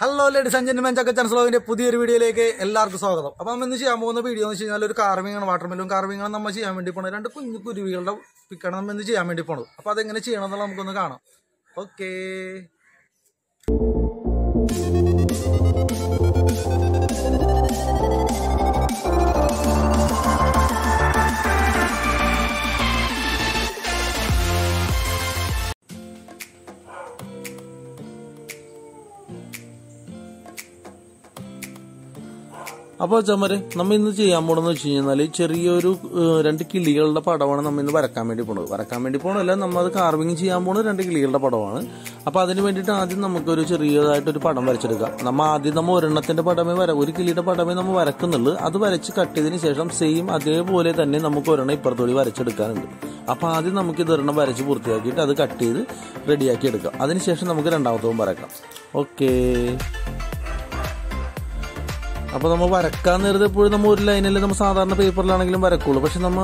Hello ladies and gentlemen, Chakkachan സ്ലോഗിന്റെ പുതിയൊരു വീഡിയോയിലേക്ക് എല്ലാവർക്കും സ്വാഗതം. അപ്പോൾ നമ്മൾ ഇന്ന് ചെയ്യാൻ പോകുന്ന വീഡിയോ എന്ന് വെച്ച് കഴിഞ്ഞാൽ ഒരു കാർവിംഗ് ആണ്. വാട്ടർമെലൂൺ കാർവിംഗ് ആണ് നമ്മൾ ചെയ്യാൻ വേണ്ടി പോണത്. രണ്ട് കുഞ്ഞു കുരുവികളുടെ പിക്കാണ് നമ്മൾ ഇന്ന് ചെയ്യാൻ വേണ്ടി പോണത്. അപ്പോൾ അതെങ്ങനെ ചെയ്യണം എന്നുള്ള നമുക്കൊന്ന് കാണാം. ഓക്കേ, അപ്പോൾ ചമ്മരെ നമ്മൾ ഇന്ന് ചെയ്യാൻ പോണെന്ന് വെച്ച് കഴിഞ്ഞാൽ ചെറിയൊരു രണ്ട് കിളികളുടെ പടമാണ് നമ്മൾ ഇന്ന് വരക്കാൻ വേണ്ടി പോണത്. വരക്കാൻ വേണ്ടി പോകണമല്ല, നമ്മൾ അത് കാർവിംഗ് ചെയ്യാൻ പോണത് രണ്ട് കിളികളുടെ പടമാണ്. അപ്പോൾ അതിന് വേണ്ടിയിട്ട് ആദ്യം നമുക്കൊരു ചെറിയതായിട്ടൊരു പടം വരച്ചെടുക്കാം. നമ്മൾ ഒരെണ്ണത്തിന്റെ പടമേ ഒരു കിളിയുടെ പടമേ നമ്മൾ വരക്കുന്നുള്ളൂ. അത് വരച്ച് കട്ട് ചെയ്തതിന് ശേഷം സെയിം അതേപോലെ തന്നെ നമുക്ക് ഒരെണ്ണം ഇപ്പുറത്തോടി വരച്ചെടുക്കാനുണ്ട്. അപ്പോൾ ആദ്യം നമുക്ക് ഇതൊരെണ്ണം വരച്ച് പൂർത്തിയാക്കിയിട്ട് അത് കട്ട് ചെയ്ത് റെഡിയാക്കി എടുക്കാം. അതിനുശേഷം നമുക്ക് രണ്ടാമത്തവും വരക്കാം. ഓക്കേ, അപ്പോൾ നമ്മൾ വരക്കാൻ നേരത്തെ എപ്പോഴും നമ്മൾ ഒരു ലൈനിൽ നമ്മൾ സാധാരണ പേപ്പറിലാണെങ്കിലും വരക്കുള്ളൂ. പക്ഷെ നമ്മൾ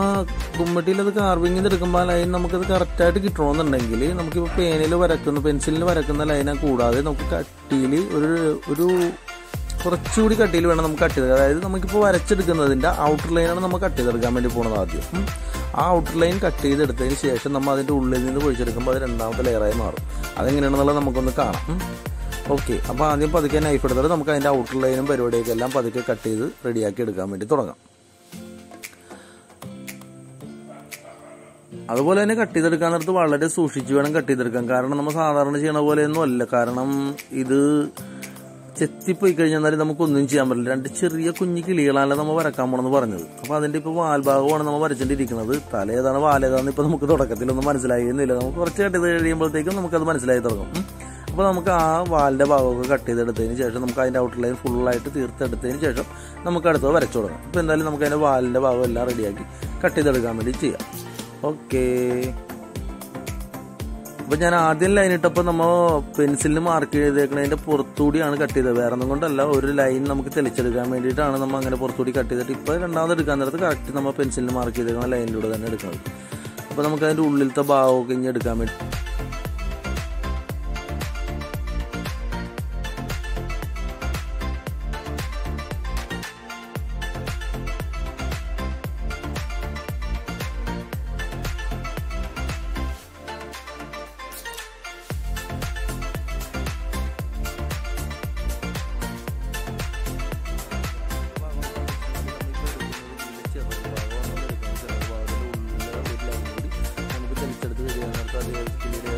കുമ്മട്ടിയിൽ അത് കാർവിംഗിൽ എടുക്കുമ്പോൾ ആ ലൈൻ നമുക്കത് കറക്റ്റായിട്ട് കിട്ടണമെന്നുണ്ടെങ്കിൽ നമുക്കിപ്പോൾ പെൻസിലിൽ വരക്കുന്ന ലൈനെ കൂടാതെ നമുക്ക് കട്ടിയിൽ ഒരു കുറച്ചുകൂടി കട്ടിയിൽ വേണം നമുക്ക് കട്ട് ചെയ്ത്. അതായത് നമുക്കിപ്പോൾ വരച്ചെടുക്കുന്നതിൻ്റെ ഔട്ടർ ലൈനാണ് നമ്മൾ കട്ട് ചെയ്തെടുക്കാൻ വേണ്ടി പോകുന്നത്. ആദ്യം ആ ഔട്ടർ ലൈൻ കട്ട് ചെയ്തെടുത്തതിന് ശേഷം നമ്മൾ അതിൻ്റെ ഉള്ളിൽ നിന്ന് പൊഴിച്ചെടുക്കുമ്പോൾ അത് രണ്ടാമത്തെ ലെയറായി മാറും. അതെങ്ങനെയാണെന്നുള്ളത് നമുക്കൊന്ന് കാണാം. ഓക്കെ, അപ്പോൾ ആദ്യം പതുക്കെ നൈഫ് എടുത്തിട്ട് നമുക്ക് അതിൻ്റെ ഔട്ടർ ലൈനും പരിപാടിയൊക്കെ എല്ലാം പതുക്കെ കട്ട് ചെയ്ത് റെഡിയാക്കി എടുക്കാൻ വേണ്ടി തുടങ്ങാം. അതുപോലെ തന്നെ കട്ട് ചെയ്തെടുക്കാൻ നേരത്ത് വളരെ സൂക്ഷിച്ച് വേണം കട്ട് ചെയ്തെടുക്കാൻ. കാരണം നമ്മൾ സാധാരണ ചെയ്യണ പോലെയൊന്നും അല്ല. കാരണം ഇത് ചെത്തിപ്പോയി കഴിഞ്ഞാൽ നമുക്കൊന്നും ചെയ്യാൻ പറ്റില്ല. രണ്ട് ചെറിയ കുഞ്ഞു കിളികളാണ് നമ്മൾ വരക്കാൻ പോണെന്ന് പറഞ്ഞത്. അപ്പോൾ അതിൻ്റെ ഇപ്പോൾ വാൽഭാഗമാണ് നമ്മൾ വരച്ചിട്ടിരിക്കുന്നത്. തല ഏതാണ് വാലേതാണെന്ന് ഇപ്പോൾ നമുക്ക് തുടക്കത്തിലൊന്നും മനസ്സിലായിരുന്നില്ല. നമുക്ക് കുറച്ച് കട്ട് ചെയ്ത് കഴിയുമ്പോഴത്തേക്കും നമുക്കത് മനസ്സിലായി തുടങ്ങും. അപ്പോൾ നമുക്ക് ആ വാലിൻ്റെ ഭാഗമൊക്കെ കട്ട് ചെയ്തെടുത്തതിന് ശേഷം നമുക്ക് അതിൻ്റെ ഔട്ടർ ലൈൻ ഫുള്ളായിട്ട് തീർത്തെടുത്തതിന് ശേഷം നമുക്ക് അടുത്തത് വരച്ചു തുടങ്ങാം. ഇപ്പോൾ എന്തായാലും നമുക്ക് അതിൻ്റെ വാലിൻ്റെ ഭാഗം എല്ലാം റെഡിയാക്കി കട്ട് ചെയ്തെടുക്കാൻ വേണ്ടി ചെയ്യാം. ഓക്കേ, അപ്പോൾ ഞാൻ ആദ്യം ലൈൻ ഇട്ടപ്പോൾ നമ്മൾ പെൻസിലിന് മാർക്ക് ചെയ്തേക്കുന്നതിൻ്റെ പുറത്തുകൂടിയാണ് കട്ട് ചെയ്തത്. വേറെ ഒന്നും കൊണ്ടല്ല, ഒരു ലൈൻ നമുക്ക് തെളിച്ചെടുക്കാൻ വേണ്ടിയിട്ടാണ് നമ്മൾ അങ്ങനെ പുറത്തുകൂടി കട്ട് ചെയ്തിട്ട് ഇപ്പോൾ രണ്ടാമത് എടുക്കാൻ നേരത്ത് കറക്റ്റ് നമ്മൾ പെൻസിലിന് മാർക്ക് ചെയ്തേക്കുന്ന ലൈനിലൂടെ തന്നെ എടുക്കുന്നത്. അപ്പോൾ നമുക്ക് അതിൻ്റെ ഉള്ളിലത്തെ ഭാഗമൊക്കെ ഇനി എടുക്കാൻ വേണ്ടി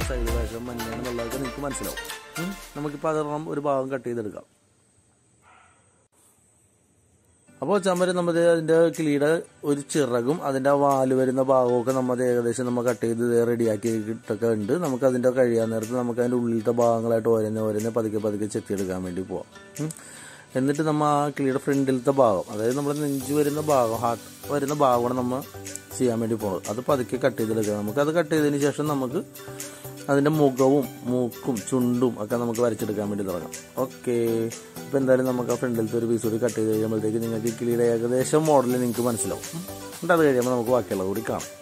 സൈഡ് വശം മഞ്ഞാണെന്നുള്ളതൊക്കെ നിങ്ങൾക്ക് മനസ്സിലാവും. നമുക്കിപ്പോൾ അതൊരെണ്ണം ഒരു ഭാഗം കട്ട് ചെയ്തെടുക്കാം. അപ്പോൾ ചമ്മര് നമ്മുടെ അതിൻ്റെ കിളിയുടെ ഒരു ചിറകും അതിൻ്റെ വാല് വരുന്ന ഭാഗമൊക്കെ നമ്മൾ ഏകദേശം നമ്മൾ കട്ട് ചെയ്ത് റെഡിയാക്കിയിട്ടൊക്കെ ഉണ്ട്. നമുക്ക് അതിൻ്റെ കഴിയാൻ നേരത്ത് നമുക്ക് അതിൻ്റെ ഉള്ളിലത്തെ ഭാഗങ്ങളായിട്ട് ഓരോന്നെ പതുക്കെ ചെത്തിയെടുക്കാൻ വേണ്ടി പോവാം. എന്നിട്ട് നമ്മൾ ആ കിളിയുടെ ഫ്രണ്ടിലത്തെ ഭാഗം, അതായത് നമ്മുടെ നെഞ്ച് വരുന്ന ഭാഗം, ഹാർട്ട് വരുന്ന ഭാഗമാണ് നമ്മൾ ചെയ്യാൻ വേണ്ടി പോകുന്നത്. അത് പതുക്കെ കട്ട് ചെയ്തെടുക്കുക. നമുക്കത് കട്ട് ചെയ്തതിന് ശേഷം നമുക്ക് അതിൻ്റെ മുഖവും മൂക്കും ചുണ്ടും ഒക്കെ നമുക്ക് വരച്ചെടുക്കാൻ വേണ്ടി തുടങ്ങാം. ഓക്കെ, ഇപ്പോൾ എന്തായാലും നമുക്ക് ആ ഫ്രണ്ടിലത്തെ ഒരു പീസ് കൂടി കട്ട് ചെയ്ത് കഴിയുമ്പോഴത്തേക്ക് നിങ്ങൾക്ക് ഈ കിളിയുടെ ഏകദേശം മോഡൽ നിങ്ങൾക്ക് മനസ്സിലാവും. എന്നിട്ട് അത് കഴിയുമ്പോൾ നമുക്ക് ബാക്കിയുള്ളത് കൂടി കാണാം.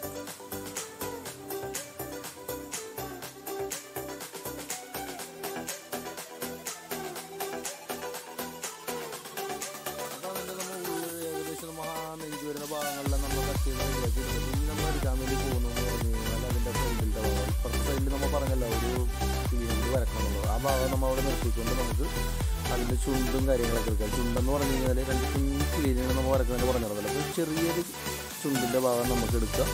നെഞ്ച് വരുന്ന ഭാഗങ്ങളെല്ലാം നമ്മൾ കട്ട് ചെയ്ത് റെഡിയാക്കി ഇനി നമ്മൾ എടുക്കാൻ വേണ്ടി പോകുന്നു എന്ന് പറഞ്ഞു കഴിഞ്ഞാൽ അതിൻ്റെ ഫ്രണ്ടിലത്തെ ഭാഗം, ഇപ്പുറത്തെ സൈഡിൽ നമ്മൾ പറഞ്ഞല്ലോ ഒരു കിളിയിൽ വരക്കണമെന്നുള്ളത്. ആ ഭാഗം നമ്മൾ അവിടെ നിർത്തിക്കൊണ്ട് നമുക്ക് അതിൻ്റെ ചുണ്ടും കാര്യങ്ങളൊക്കെ എടുക്കാം. ചുണ്ടെന്ന് പറഞ്ഞു കഴിഞ്ഞാൽ രണ്ട് കുഞ്ഞു കിളിയിലാണ് നമ്മൾ വരക്കുന്നതിന് പറഞ്ഞിരുന്നല്ലോ. അപ്പോൾ ചെറിയൊരു ചുണ്ടിൻ്റെ ഭാഗം നമുക്ക് എടുക്കാം.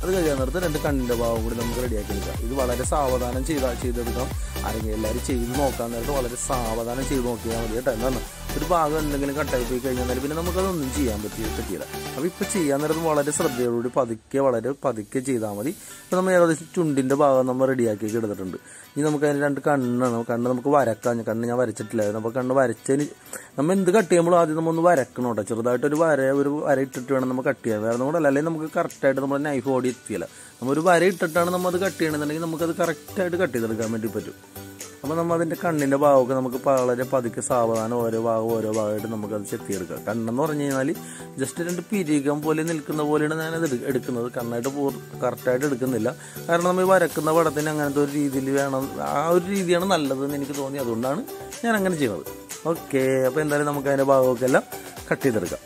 അത് കഴിയാൻ നേരത്ത് രണ്ട് കണ്ണിൻ്റെ ഭാഗം കൂടി നമുക്ക് റെഡിയാക്കി എടുക്കാം. ഇത് വളരെ സാവധാനം ചെയ്തെടുക്കാം. ആരെങ്കിലും എല്ലാവരും ചെയ്ത് നോക്കാൻ നേരത്ത് വളരെ സാവധാനം ചെയ്ത് നോക്കിയാൽ മതി കേട്ടോ. എന്താണ് ഒരു ഭാഗം എന്തെങ്കിലും കട്ടായി പോയി കഴിഞ്ഞാൽ പിന്നെ നമുക്കതൊന്നും ചെയ്യാൻ പറ്റിയില്ല. അപ്പോൾ ഇപ്പോൾ ചെയ്യാൻ നേരത്ത് വളരെ ശ്രദ്ധയോടുകൂടി വളരെ പതുക്കെ ചെയ്താൽ മതി. ഇപ്പോൾ നമ്മൾ ഏകദേശം ചുണ്ടിൻ്റെ ഭാഗം നമ്മൾ റെഡിയാക്കി എടുത്തിട്ടുണ്ട്. ഇനി നമുക്ക് അതിന് രണ്ട് കണ്ണ് നമുക്ക് വരക്കാം. കണ്ണ് ഞാൻ വരച്ചിട്ടില്ലായിരുന്നു. അപ്പോൾ കണ്ണ് വരച്ചതിന് നമ്മൾ എന്ത് കട്ട് ചെയ്യുമ്പോഴും ആദ്യം നമ്മൾ ഒന്ന് വരക്കണം കേട്ടോ. ചെറുതായിട്ടൊരു വര ഇട്ടിട്ട് വേണം നമ്മൾ കട്ട് ചെയ്യാൻ. വേറെ കൂടെ അല്ലെങ്കിൽ നമുക്ക് കറക്റ്റായിട്ട് നമ്മൾ നൈഫ് ഓടി എത്തിയില്ല. നമ്മൾ ഒരു വര ഇട്ടിട്ടാണ് നമ്മൾ അത് കട്ട് ചെയ്യണമെന്നുണ്ടെങ്കിൽ നമുക്കത് കറക്റ്റായിട്ട് കട്ട് ചെയ്തെടുക്കാൻ വേണ്ടി പറ്റും. അപ്പോൾ നമ്മൾ അതിൻ്റെ കണ്ണിൻ്റെ ഭാഗമൊക്കെ നമുക്ക് വളരെ പതുക്കെ സാവധാനം ഓരോ ഭാഗമായിട്ട് നമുക്കത് ചെത്തിയെടുക്കാം. കണ്ണെന്ന് പറഞ്ഞു കഴിഞ്ഞാൽ ജസ്റ്റ് 2 പിരികം പോലെ നിൽക്കുന്ന പോലെയാണ് ഞാനത് എടുക്കുന്നത്. കണ്ണായിട്ട് കറക്റ്റായിട്ട് എടുക്കുന്നില്ല. കാരണം നമ്മൾ വരക്കുന്ന പടത്തിന് അങ്ങനത്തെ ഒരു രീതിയിൽ വേണം, ആ ഒരു രീതിയാണ് നല്ലതെന്ന് എനിക്ക് തോന്നി. അതുകൊണ്ടാണ് ഞാൻ അങ്ങനെ ചെയ്യുന്നത്. ഓക്കെ, അപ്പോൾ എന്തായാലും നമുക്ക് അതിൻ്റെ ഭാഗമൊക്കെ എല്ലാം കട്ട് ചെയ്തെടുക്കാം.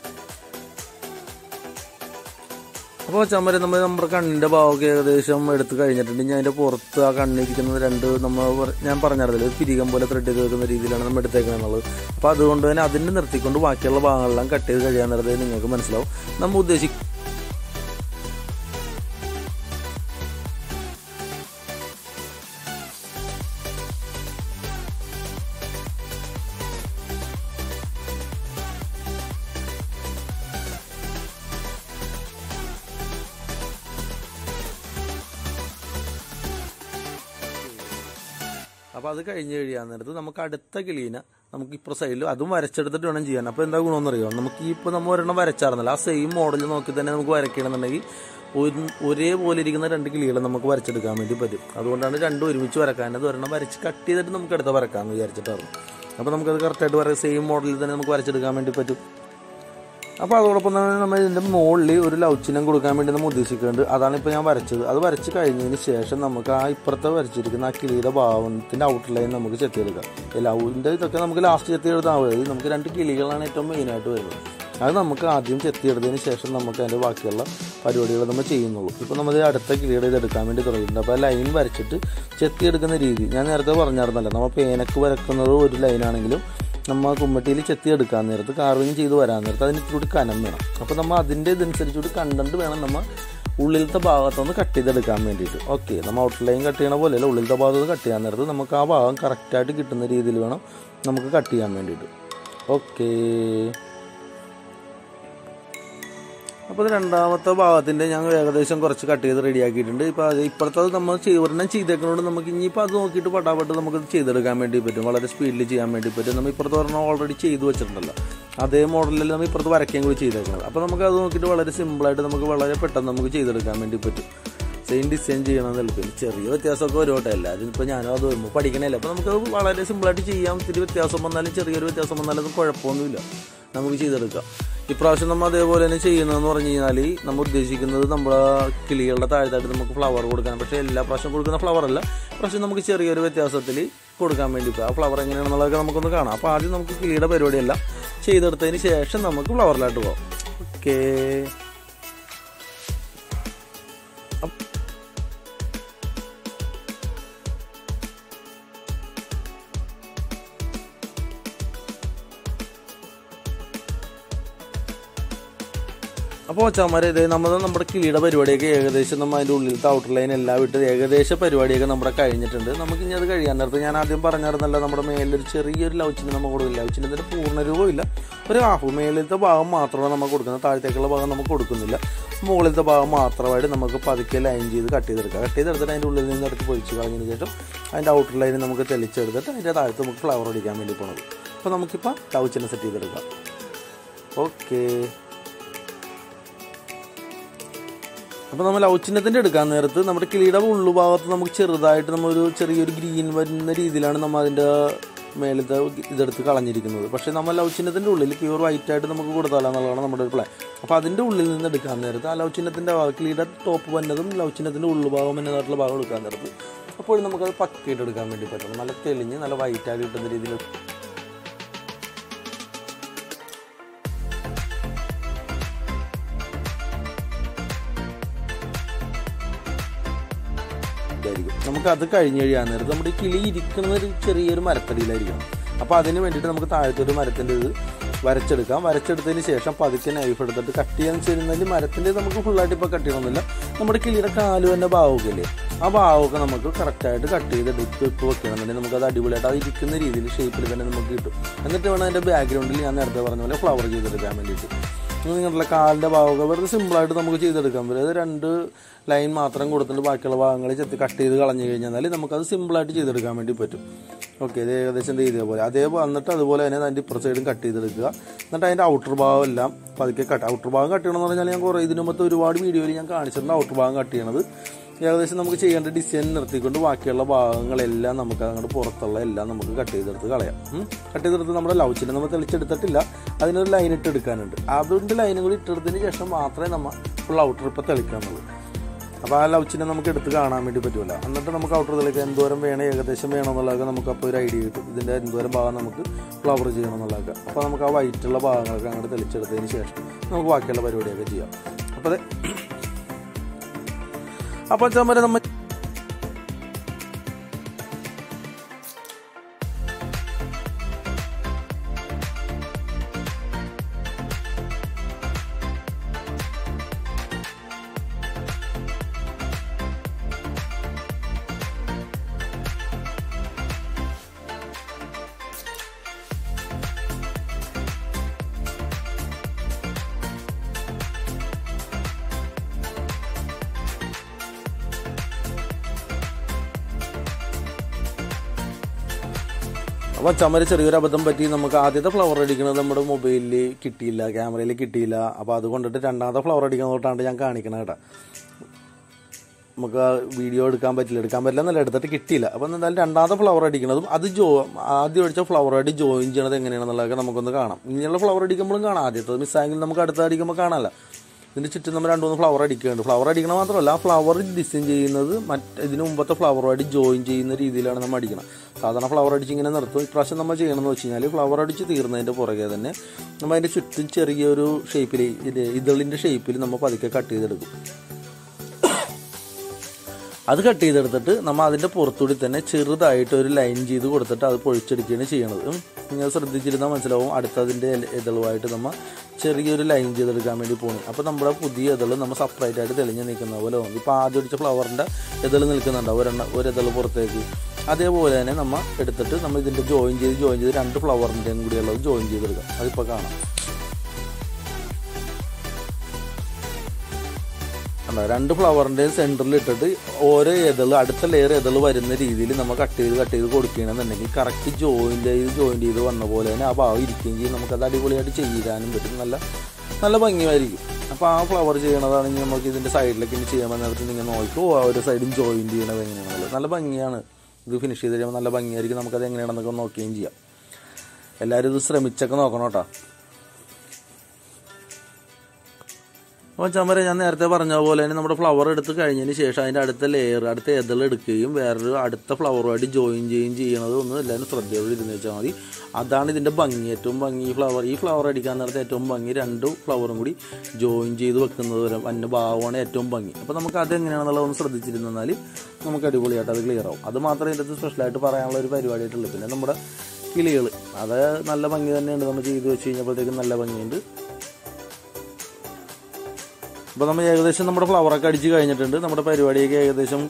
അപ്പോൾ ചമ്മര നമ്മുടെ കണ്ണിൻ്റെ ഭാഗമൊക്കെ ഏകദേശം എടുത്ത് കഴിഞ്ഞിട്ടുണ്ട്. ഞാൻ അതിൻ്റെ പുറത്ത് ആ കണ്ണിരിക്കുന്നത് 2 ഞാൻ പറഞ്ഞറിയില്ല പിരികം പോലെ ത്രെഡ് ചെയ്ത് വെക്കുന്ന രീതിയിലാണ് നമ്മൾ എടുത്തേക്കുന്നത്. അപ്പോൾ അതുകൊണ്ട് തന്നെ അതിന് നിർത്തിക്കൊണ്ട് ബാക്കിയുള്ള ഭാഗങ്ങളെല്ലാം കട്ട് ചെയ്ത് കഴിയാൻ നേരത്തെ നിങ്ങൾക്ക് മനസ്സിലാവും നമ്മൾ ഉദ്ദേശിക്കും. അപ്പോൾ അത് കഴിഞ്ഞ് കഴിയാൻ നേരത്ത് നമുക്ക് അടുത്ത കിളീനെ നമുക്ക് ഇപ്പോൾ സൈഡിൽ അതും വരച്ചെടുത്തിട്ട് വേണം ചെയ്യാൻ. അപ്പോൾ എന്താ ഗുണമെന്ന് അറിയാം, നമുക്ക് ഇപ്പോൾ നമ്മൾ ഒരെണ്ണം വരച്ചായിരുന്നല്ലോ, ആ സെയിം മോഡൽ നോക്കി തന്നെ നമുക്ക് വരയ്ക്കണമെന്നുണ്ടെങ്കിൽ ഒരേപോലെ ഇരിക്കുന്ന 2 കിളികളെ നമുക്ക് വരച്ചെടുക്കാൻ വേണ്ടി പറ്റും. അതുകൊണ്ടാണ് 2 ഒരുമിച്ച് വരക്കാനത് ഒരെണ്ണം വരച്ച് കട്ട് ചെയ്തിട്ട് നമുക്ക് അടുത്ത വരക്കാമെന്ന് വിചാരിച്ചിട്ടായിരുന്നു. അപ്പോൾ നമുക്കത് കറക്റ്റായിട്ട് സെയിം മോഡലിൽ തന്നെ നമുക്ക് വരച്ചെടുക്കാൻ വേണ്ടി പറ്റും. അപ്പോൾ അതോടൊപ്പം തന്നെ നമ്മൾ ഇതിൻ്റെ മുകളിൽ ഒരു ലവ് ചിഹ്നം കൊടുക്കാൻ വേണ്ടി നമ്മൾ ഉദ്ദേശിക്കുന്നുണ്ട്. അതാണ് ഇപ്പോൾ ഞാൻ വരച്ചത്. അത് വരച്ച് കഴിഞ്ഞതിന് ശേഷം നമുക്ക് ആ ഇപ്പുറത്തെ വരച്ചിരിക്കുന്ന ആ കിളിയുടെ ഭാവത്തിൻ്റെ ഔട്ട്ലൈൻ നമുക്ക് ചെത്തിയെടുക്കാം. ലവിൻ്റെ ഇതൊക്കെ നമുക്ക് ലാസ്റ്റ് ചെത്തിയെടുത്താൽ മതി. നമുക്ക് 2 കിളികളാണ് ഏറ്റവും മെയിനായിട്ട് വരുന്നത്. അത് നമുക്ക് ആദ്യം ചെത്തിയെടുത്തതിന് ശേഷം നമുക്ക് അതിൻ്റെ ബാക്കിയുള്ള പരിപാടികൾ നമ്മൾ ചെയ്യുന്നുള്ളൂ. ഇപ്പോൾ നമ്മൾ അടുത്ത കിളിയുടെ ഇതെടുക്കാൻ വേണ്ടി തുടങ്ങിയിട്ടുണ്ട്. അപ്പോൾ ആ ലൈൻ വരച്ചിട്ട് ചെത്തിയെടുക്കുന്ന രീതി ഞാൻ നേരത്തെ പറഞ്ഞിരുന്നല്ലോ, നമ്മൾ പേനക്ക് വരക്കുന്നത് ഒരു ലൈനാണെങ്കിലും നമ്മൾ കുമ്മട്ടിയിൽ ചെത്തിയെടുക്കാൻ നേരത്ത് കാർവിങ് ചെയ്ത് വരാൻ നേരത്ത് അതിന് ഇത്തിരി കനം വേണം. അപ്പോൾ നമ്മൾ അതിൻ്റെ ഇതനുസരിച്ചുകൂടി കണ്ടന്റ് വേണം നമ്മൾ ഉള്ളിലത്തെ ഭാഗത്തുനിന്ന് കട്ട് ചെയ്തെടുക്കാൻ വേണ്ടിയിട്ട്. ഓക്കെ, നമ്മൾ ഔട്ട് ലൈൻ കട്ട് ചെയ്യണ പോലെയല്ല, ഉള്ളിലത്തെ ഭാഗത്ത് കട്ട് ചെയ്യാൻ നേരത്ത് നമുക്ക് ആ ഭാഗം കറക്റ്റായിട്ട് കിട്ടുന്ന രീതിയിൽ വേണം നമുക്ക് കട്ട് ചെയ്യാൻ വേണ്ടിയിട്ട്. ഓക്കെ, അപ്പോൾ രണ്ടാമത്തെ ഭാഗത്തിൻ്റെ ഞങ്ങൾ ഏകദേശം കുറച്ച് കട്ട് ചെയ്ത് റെഡിയാക്കിയിട്ടുണ്ട്. ഇപ്പോൾ അത് ഇപ്പോഴത്തെ നമ്മൾ ഒരെണ്ണം ചെയ്തേക്കുന്നതുകൊണ്ട് നമുക്ക് ഇനിയിപ്പോൾ അത് നോക്കിയിട്ട് പട്ടാപട്ട് നമുക്ക് ചെയ്തെടുക്കാൻ വേണ്ടി പറ്റും, വളരെ സ്പീഡിൽ ചെയ്യാൻ വേണ്ടി പറ്റും. നമ്മൾ ഇപ്പുറത്ത് ഒരെണ്ണം ഓൾറെഡി ചെയ്ത് വെച്ചിട്ടുണ്ടല്ലോ, അതേ മോഡലിൽ നമ്മൾ ഇപ്പുറത്ത് വരയ്ക്കാൻ കൂടി ചെയ്തേക്കുന്നത്. അപ്പോൾ നമുക്ക് അത് നോക്കിയിട്ട് വളരെ സിമ്പിളായിട്ട് നമുക്ക് വളരെ പെട്ടെന്ന് നമുക്ക് ചെയ്തെടുക്കാൻ വേണ്ടി പറ്റും. സെയിം ഡിസൈൻ ചെയ്യണമെന്ന് എളുപ്പം ചെറിയ വ്യത്യാസമൊക്കെ ഒരുവട്ടെ എല്ലാവരും ഇപ്പോൾ ഞാനും അത് വരുമ്പോൾ പഠിക്കണമല്ലോ. അപ്പോൾ നമുക്കത് വളരെ സിമ്പിളായിട്ട് ചെയ്യാം. ഇത്തിരി വ്യത്യാസം വന്നാലും ചെറിയൊരു വ്യത്യാസം വന്നാലും അത് കുഴപ്പമൊന്നുമില്ല, നമുക്ക് ചെയ്തെടുക്കാം. ഇപ്രാവശ്യം നമ്മൾ അതേപോലെ തന്നെ ചെയ്യുന്നതെന്ന് പറഞ്ഞു കഴിഞ്ഞാൽ നമ്മൾ ഉദ്ദേശിക്കുന്നത് നമ്മുടെ കിളികളുടെ താഴത്തായിട്ട് നമുക്ക് ഫ്ലവർ കൊടുക്കാൻ. പക്ഷേ എല്ലാ പ്രാവശ്യം കൊടുക്കുന്ന ഫ്ലവർ അല്ല, പ്രാവശ്യം നമുക്ക് ചെറിയൊരു വ്യത്യാസത്തിൽ കൊടുക്കാൻ വേണ്ടി. ആ ഫ്ലവർ എങ്ങനെയാണെന്നുള്ളതൊക്കെ നമുക്കൊന്ന് കാണാം. അപ്പോൾ ആദ്യം നമുക്ക് കിളിയുടെ പരിപാടിയെല്ലാം ചെയ്തെടുത്തതിന് ശേഷം നമുക്ക് ഫ്ലവറിലായിട്ട് പോകാം. ഓക്കേ, അപ്പോൾ ചമ്മര ഇതേ നമ്മുടെ കിളിയുടെ പരിപാടിയൊക്കെ ഏകദേശം നമ്മൾ അതിൻ്റെ ഉള്ളിലത്തെ ഔട്ടർ ലൈൻ എല്ലാം വിട്ട് ഏകദേശം പരിപാടിയൊക്കെ നമ്മുടെ കഴിഞ്ഞിട്ടുണ്ട്. നമുക്ക് ഇനി അത് കഴിയാൻ നേരത്ത് ഞാൻ ആദ്യം പറഞ്ഞിരുന്നല്ലോ, നമ്മുടെ മേലൊരു ചെറിയൊരു ലവ് ചിഹ്നം നമ്മൾ കൊടുക്കില്ല. ലവ് ചിഹ്നത്തിൻ്റെ പൂർണ്ണരൂപമില്ല, ഒരു ഹാഫ്. മേലിലത്തെ ഭാഗം മാത്രമാണ് നമ്മൾ കൊടുക്കുന്നത്, താഴത്തേക്കുള്ള ഭാഗം നമുക്ക് കൊടുക്കുന്നില്ല. മുകളിലത്തെ ഭാഗം മാത്രമായിട്ട് നമുക്ക് പതുക്കെ ലൈൻ ചെയ്ത് കട്ട് ചെയ്തെടുക്കാം. കട്ട് ചെയ്തെടുത്തിട്ട് അതിൻ്റെ ഉള്ളിൽ നിന്ന് എടുത്ത് പൊഴിച്ച് കളഞ്ഞതിന് ശേഷം അതിൻ്റെ ഔട്ടർ ലൈൻ നമുക്ക് തെളിച്ചെടുത്തിട്ട് അതിൻ്റെ താഴത്ത് നമുക്ക് ഫ്ലവർ അടിക്കാൻ വേണ്ടി പോകണം. അപ്പോൾ നമുക്കിപ്പോൾ ലവ് ചിഹ്നം സെറ്റ് ചെയ്തെടുക്കാം. ഓക്കെ, അപ്പോൾ നമ്മൾ ലവ് ചിഹ്നത്തിൻ്റെ എടുക്കാൻ നേരത്ത് നമ്മുടെ കിളിയുടെ ഉള്ളുഭാഗത്ത് നമുക്ക് ചെറുതായിട്ട് നമ്മളൊരു ചെറിയൊരു ഗ്രീൻ വരുന്ന രീതിയിലാണ് നമ്മൾ അതിൻ്റെ മേലത്തെ ഇതെടുത്ത് കളഞ്ഞിരിക്കുന്നത്. പക്ഷേ നമ്മൾ ലവ് ചിഹ്നത്തിൻ്റെ ഉള്ളിൽ പ്യൂർ വൈറ്റ് ആയിട്ട് നമുക്ക് കൊടുത്താലെന്നുള്ളതാണ് നമ്മുടെ ഒരു പ്ലാൻ. അപ്പോൾ അതിൻ്റെ ഉള്ളിൽ നിന്ന് എടുക്കാൻ നേരത്ത് ആ ലവ് ചിഹ്നത്തിൻ്റെ കിളിയുടെ ടോപ്പ് വന്നതും ലവ് ചിഹ്നത്തിൻ്റെ ഉള്ളുഭാഗം എന്നതായിട്ടുള്ള ഭാഗം എടുക്കാൻ നേരത്ത് അപ്പോഴും നമുക്കത് പക്കയായിട്ട് എടുക്കാൻ വേണ്ടി പറ്റണം. നല്ല തെളിഞ്ഞ് നല്ല വൈറ്റായിട്ട് കിട്ടുന്ന രീതിയിൽ നമുക്ക് അത് കഴിഞ്ഞ് കഴിയാൻ നേരത്ത് നമ്മുടെ കിളി ഇരിക്കുന്നത് ഒരു ചെറിയൊരു മരത്തടിയിലായിരിക്കണം. അപ്പോൾ അതിന് വേണ്ടിയിട്ട് നമുക്ക് താഴത്തൊരു മരത്തിൻ്റെ ഇത് വരച്ചെടുക്കാം. വരച്ചെടുത്തതിന് ശേഷം പതുക്കെ നൈഫ് എടുത്തിട്ട് കട്ട് ചെയ്യാൻ ചെയ്യുന്നതിൽ മരത്തിൻ്റെ നമുക്ക് ഫുള്ളായിട്ട് ഇപ്പോൾ കട്ട് ചെയ്യണമെന്നില്ല. നമ്മുടെ കിളിയുടെ കാല് തന്നെ ഭാവമൊക്കെ ഇല്ലേ, ആ ഭാവമൊക്കെ നമുക്ക് കറക്റ്റായിട്ട് കട്ട് ചെയ്തെടുത്ത് ഇപ്പോൾ വെക്കണമെന്നുണ്ടെങ്കിൽ നമുക്കത് അടിപൊളിയായിട്ട് അത് ഇരിക്കുന്ന രീതിയിൽ ഷേപ്പിൽ തന്നെ നമുക്ക് കിട്ടും. എന്നിട്ട് വേണം അതിൻ്റെ ബാക്ക്ഗ്രൗണ്ടിൽ ഞാൻ നേരത്തെ പറഞ്ഞ പോലെ ഫ്ലവർ ചെയ്തെടുക്കാൻ വേണ്ടിയിട്ട്. നിങ്ങളുടെ കാലിൻ്റെ ഭാഗമൊക്കെ വെറുതെ സിമ്പിളായിട്ട് നമുക്ക് ചെയ്തെടുക്കാൻ പറ്റും. അത് 2 ലൈൻ മാത്രം കൊടുത്തിട്ട് ബാക്കിയുള്ള ഭാഗങ്ങൾ ചെത്തി കട്ട് ചെയ്ത് കളഞ്ഞു കഴിഞ്ഞാൽ നമുക്കത് സിമ്പിളായിട്ട് ചെയ്തെടുക്കാൻ വേണ്ടി പറ്റും. ഓക്കെ, ഇത് ഏകദേശം ഇതേപോലെ എന്നിട്ട് അതുപോലെ തന്നെ അതിൻ്റെ ഇപ്പുറ സൈഡും കട്ട് ചെയ്തെടുക്കുക. എന്നിട്ട് അതിൻ്റെ ഔട്ടർ ഭാഗം എല്ലാം പതുക്കെ ഔട്ടർ ഭാഗം കട്ട് ചെയ്യണമെന്ന് പറഞ്ഞാൽ ഞാൻ ഇതിനു മുമ്പത്തെ ഒരുപാട് വീഡിയോയിൽ ഞാൻ കാണിച്ചിട്ടുണ്ട് ഔട്ടർ ഭാഗം കട്ട് ചെയ്യണത്. ഏകദേശം നമുക്ക് ചെയ്യേണ്ട ഡിസൈൻ നിർത്തിക്കൊണ്ട് ബാക്കിയുള്ള ഭാഗങ്ങളെല്ലാം നമുക്ക് അങ്ങോട്ട് പുറത്തുള്ള എല്ലാം നമുക്ക് കട്ട് ചെയ്തെടുത്ത് കളയാം. കട്ട് ചെയ്തെടുത്ത് നമ്മുടെ ലവ് ചിഹ്നം നമ്മൾ തെളിച്ചെടുത്തിട്ടില്ല, അതിനൊരു ലൈൻ ഇട്ട് എടുക്കാനുണ്ട്. അതുകൊണ്ട് ലൈനും കൂടി ഇട്ടെടുത്തതിന് ശേഷം മാത്രമേ നമ്മൾ ഫുൾ ഔട്ടർ ഇപ്പോൾ തെളിക്കാനുള്ളൂ. അപ്പോൾ ആ ലവ് ചിഹ്നം നമുക്ക് എടുത്ത് കാണാൻ വേണ്ടി പറ്റില്ല. എന്നിട്ട് നമുക്ക് ഔട്ടർ തെളിക്കാൻ എന്തോരം വേണം, ഏകദേശം വേണമെന്നുള്ളതൊക്കെ നമുക്ക് അപ്പോൾ ഒരു ഐഡിയ കിട്ടും. ഇതിൻ്റെ എന്തോരം ഭാഗം നമുക്ക് ഫ്ലവർ ചെയ്യണം എന്നുള്ളതൊക്കെ. അപ്പോൾ നമുക്ക് ആ വൈറ്റുള്ള ഭാഗങ്ങളൊക്കെ അങ്ങോട്ട് തെളിച്ചെടുത്തതിന് ശേഷം നമുക്ക് ബാക്കിയുള്ള പരിപാടിയൊക്കെ ചെയ്യാം. അപ്പോൾ ചമ്മര നമ്മൾ അപ്പോൾ ചമ്മര ചെറിയൊരു അബദ്ധം പറ്റി. നമുക്ക് ആദ്യത്തെ ഫ്ലവർ അടിക്കുന്നത് നമ്മുടെ മൊബൈലിൽ കിട്ടിയില്ല, ക്യാമറയിൽ കിട്ടിയില്ല. അപ്പോൾ അത് കൊണ്ടിട്ട് രണ്ടാമത്തെ ഫ്ലവർ അടിക്കുന്നത് തൊട്ടാണ്ട് ഞാൻ കാണിക്കണം കേട്ടോ. നമുക്ക് വീഡിയോ എടുക്കാൻ പറ്റില്ല എന്നല്ല, എടുത്തിട്ട് കിട്ടിയില്ല. അപ്പോൾ എന്തായാലും രണ്ടാമത്തെ ഫ്ലവർ അടിക്കുന്നതും അത് ആദ്യം അടിച്ച ഫ്ലവറായിട്ട് ജോയിൻ ചെയ്യണത് എങ്ങനെയാണെന്നുള്ളതൊക്കെ നമുക്കൊന്ന് കാണാം. ഇങ്ങനെയുള്ള ഫ്ലവർ അടിക്കുമ്പോഴും കാണാം. ആദ്യത്തെ മിസ്സായെങ്കിൽ നമുക്ക് അടുത്ത അടിക്കുമ്പോൾ കാണാമല്ല. ഇതിൻ്റെ ചുറ്റും നമ്മൾ 2-3 ഫ്ലവർ അടിക്കുന്നുണ്ട്. ഫ്ലവർ അടിക്കണം മാത്രമല്ല, ആ ഫ്ലവർ ഡിസൈൻ ചെയ്യുന്നത് ഇതിന് മുമ്പത്തെ ഫ്ലവറുമായിട്ട് ജോയിൻ ചെയ്യുന്ന രീതിയിലാണ് നമ്മൾ അടിക്കണം. സാധാരണ ഫ്ലവർ അടിച്ച് ഇങ്ങനെ നിർത്തും. ഇപ്രാവശ്യം നമ്മൾ ചെയ്യണമെന്ന് വെച്ച് കഴിഞ്ഞാൽ ഫ്ലവർ അടിച്ച് തീർന്നതിൻ്റെ പുറകെ തന്നെ നമ്മൾ അതിൻ്റെ ചുറ്റും ചെറിയൊരു ഷേപ്പിൽ ഇതളിൻ്റെ ഷേപ്പിൽ നമ്മൾ പതുക്കെ കട്ട് ചെയ്തെടുക്കും. അത് കട്ട് ചെയ്തെടുത്തിട്ട് നമ്മൾ അതിൻ്റെ പുറത്തുകൂടി തന്നെ ചെറുതായിട്ട് ഒരു ലൈൻ ചെയ്ത് കൊടുത്തിട്ട് അത് പൊഴിച്ചെടുക്കുകയാണ് ചെയ്യണത്. നിങ്ങൾ ശ്രദ്ധിച്ചിരുന്നാൽ മനസ്സിലാവും. അടുത്തതിൻ്റെ ഇതളുമായിട്ട് നമ്മൾ ചെറിയൊരു ലൈൻ ചെയ്തെടുക്കാൻ വേണ്ടി പോകുന്നു. അപ്പോൾ നമ്മുടെ പുതിയ ഇതൾ നമ്മൾ സെപ്പറേറ്റ് ആയിട്ട് തെളിഞ്ഞ് നിൽക്കുന്ന പോലെ തോന്നും. ഇപ്പോൾ ആദ്യം അടിച്ച ഫ്ലവറിൻ്റെ ഇതൾ നിൽക്കുന്നുണ്ടാവും, ഒരു ഇതൾ പുറത്തേക്ക്. അതേപോലെ തന്നെ നമ്മൾ എടുത്തിട്ട് നമ്മൾ ഇതിൻ്റെ ജോയിൻ ചെയ്ത് 2 ഫ്ലവറിൻ്റെയും കൂടിയുള്ളത് ജോയിൻ ചെയ്തെടുക്കാം. അതിപ്പോൾ കാണാം. 2 ഫ്ലവറിൻ്റെയും സെൻറ്ററിൽ ഇട്ടിട്ട് ഓരോ ഇതൾ അടുത്ത ലെയർ ഇതൾ വരുന്ന രീതിയിൽ നമ്മൾ കട്ട് ചെയ്ത് കൊടുക്കുകയാണെന്നുണ്ടെങ്കിൽ കറക്റ്റ് ജോയിൻ ചെയ്ത് വന്ന പോലെ തന്നെ ആ ഭാവം ഇരിക്കുകയും ചെയ്യും. നമുക്കത് അടിപൊളിയായിട്ട് ചെയ്യാനും പറ്റും. നല്ല ഭംഗിയായിരിക്കും. അപ്പോൾ ആ ഫ്ലവർ ചെയ്യണതാണെങ്കിൽ നമുക്ക് ഇതിൻ്റെ സൈഡിലേക്ക് ഇനി ചെയ്യാൻ നേരത്തെ നിങ്ങൾ നോക്കിക്കോ, ആ ഒരു സൈഡും ജോയിൻ ചെയ്യണത് എങ്ങനെയാണുള്ളത്. നല്ല ഭംഗിയാണ്. ഇത് ഫിനിഷ് ചെയ്ത് കഴിയുമ്പോൾ നല്ല ഭംഗിയായിരിക്കും. നമുക്കത് എങ്ങനെയാണെന്നൊക്കെ നോക്കുകയും ചെയ്യാം. എല്ലാവരും ഇത് ശ്രമിച്ചൊക്കെ നോക്കണം കേട്ടോ. അപ്പോൾ ചമ്മര ഞാൻ നേരത്തെ പറഞ്ഞ പോലെ തന്നെ നമ്മുടെ ഫ്ലവർ എടുത്ത് കഴിഞ്ഞതിന് ശേഷം അതിൻ്റെ അടുത്ത ലെയർ അടുത്ത ഇതൾ എടുക്കുകയും വേറൊരു അടുത്ത ഫ്ലവറുമായിട്ട് ജോയിൻ ചെയ്യണത് ഒന്ന് എല്ലാവരും ശ്രദ്ധയോടെ ഇരുന്ന് വെച്ചാൽ മതി. അതാണ് ഇതിൻ്റെ ഭംഗി. ഏറ്റവും ഭംഗി ഈ ഫ്ലവർ അടിക്കാൻ നേരത്തെ ഏറ്റവും ഭംഗി 2 ഫ്ലവറും കൂടി ജോയിൻ ചെയ്ത് വെക്കുന്നത് വരെ വന്ന ഭാവമാണ് ഏറ്റവും ഭംഗി. അപ്പോൾ നമുക്ക് അതെങ്ങനെയാണെന്നുള്ളത് ഒന്ന് ശ്രദ്ധിച്ചിരുന്നാൽ നമുക്ക് അടിപൊളിയായിട്ട് അത് ക്ലിയർ ആവും. അത് മാത്രമേ ഇതിൻ്റെ സ്പെഷ്യലായിട്ട് പറയാനുള്ള ഒരു പരിപാടിയായിട്ടുള്ളൂ. പിന്നെ നമ്മുടെ കിളികൾ അത് നല്ല ഭംഗി തന്നെയുണ്ട്. നമ്മൾ ചെയ്ത് വെച്ച് കഴിഞ്ഞപ്പോഴത്തേക്കും നല്ല ഭംഗിയുണ്ട്. അപ്പോൾ നമ്മൾ ഏകദേശം നമ്മുടെ ഫ്ലവറൊക്കെ അടിച്ച് കഴിഞ്ഞിട്ടുണ്ട്. നമ്മുടെ പരിപാടിയൊക്കെ ഏകദേശം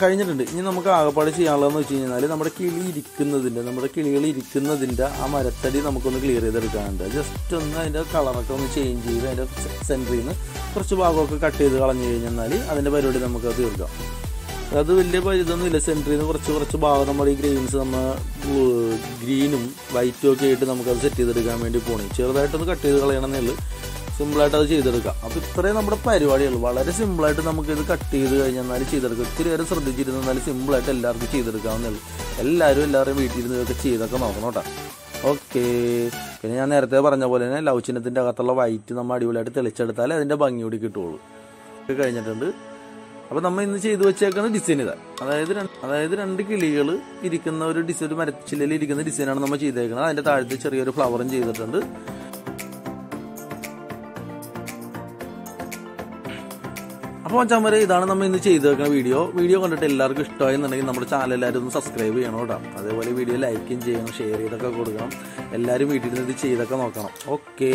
കഴിഞ്ഞിട്ടുണ്ട്. ഇനി നമുക്ക് ആകെപ്പാട് ചെയ്യാനുള്ളതെന്ന് വെച്ച് കഴിഞ്ഞാൽ നമ്മുടെ കിളികൾ ഇരിക്കുന്നതിൻ്റെ ആ മരത്തടി നമുക്കൊന്ന് ക്ലിയർ ചെയ്തെടുക്കാനുണ്ട്. ജസ്റ്റ് ഒന്ന് അതിൻ്റെ കളറൊക്കെ ഒന്ന് ചേഞ്ച് ചെയ്ത് അതിൻ്റെ സെൻറ്ററിൽ നിന്ന് കുറച്ച് ഭാഗമൊക്കെ കട്ട് ചെയ്ത് കളഞ്ഞു കഴിഞ്ഞാൽ അതിൻ്റെ പരിപാടി നമുക്ക് തീർക്കാം. അത് വലിയ ഇതൊന്നുമില്ല. സെൻറ്ററിൽ നിന്ന് കുറച്ച് ഭാഗം നമ്മുടെ ഈ ഗ്രെയിൻസ് നമ്മൾ ഗ്രീനും വൈറ്റും ഒക്കെ ആയിട്ട് നമുക്കത് സെറ്റ് ചെയ്തെടുക്കാൻ വേണ്ടി പോകണം. ചെറുതായിട്ടൊന്ന് കട്ട് ചെയ്ത് കളയണമെന്നേ ഉള്ളൂ. സിമ്പിളായിട്ട് അത് ചെയ്തെടുക്കാം. അപ്പോൾ ഇത്രയും നമ്മുടെ പരിപാടികൾ വളരെ സിമ്പിളായിട്ട് നമുക്കിത് കട്ട് ചെയ്ത് കഴിഞ്ഞാൽ ചെയ്തെടുക്കാം. ഒത്തിരി നേരം ശ്രദ്ധിച്ചിരുന്നാൽ സിമ്പിളായിട്ട് എല്ലാവർക്കും ചെയ്തെടുക്കാവുന്നേ ഉള്ളൂ. എല്ലാവരും വീട്ടിൽ ഇരുന്ന് ഇതൊക്കെ ചെയ്തൊക്കെ നോക്കണം കേട്ടോ. ഓക്കെ. പിന്നെ ഞാൻ നേരത്തെ പറഞ്ഞ പോലെ തന്നെ ലവ് ചിഹ്നത്തിൻ്റെ അകത്തുള്ള വൈറ്റ് നമ്മൾ അടിപൊളിയായിട്ട് തെളിച്ചെടുത്താലേ അതിൻ്റെ ഭംഗി കൂടി കിട്ടുള്ളൂ. കഴിഞ്ഞിട്ടുണ്ട്. അപ്പോൾ നമ്മൾ ഇന്ന് ചെയ്തു വെച്ചേക്കുന്ന ഡിസൈൻ ഇതാണ്. അതായത് 2 കിളികൾ ഇരിക്കുന്ന ഒരു മരച്ചില്ലയിൽ ഇരിക്കുന്ന ഡിസൈനാണ് നമ്മൾ ചെയ്തേക്കുന്നത്. അതിൻ്റെ താഴത്ത് ചെറിയൊരു ഫ്ലവറും ചെയ്തിട്ടുണ്ട്. അപ്പോൾ ചമ്മര ഇതാണ് നമ്മൾ ഇന്ന് ചെയ്ത് വെക്കുന്ന വീഡിയോ കണ്ടിട്ട് എല്ലാവർക്കും ഇഷ്ടമായി എന്നുണ്ടെങ്കിൽ നമ്മുടെ ചാനൽ എല്ലാവരും ഒന്ന് സബ്സ്ക്രൈബ് ചെയ്യണം കേട്ടോ. അതേപോലെ വീഡിയോ ലൈക്കും ചെയ്യണം, ഷെയർ ചെയ്തൊക്കെ കൊടുക്കണം. എല്ലാവരും വീട്ടിൽ നിന്ന് ഇത് ചെയ്തൊക്കെ നോക്കണം. ഓക്കേ.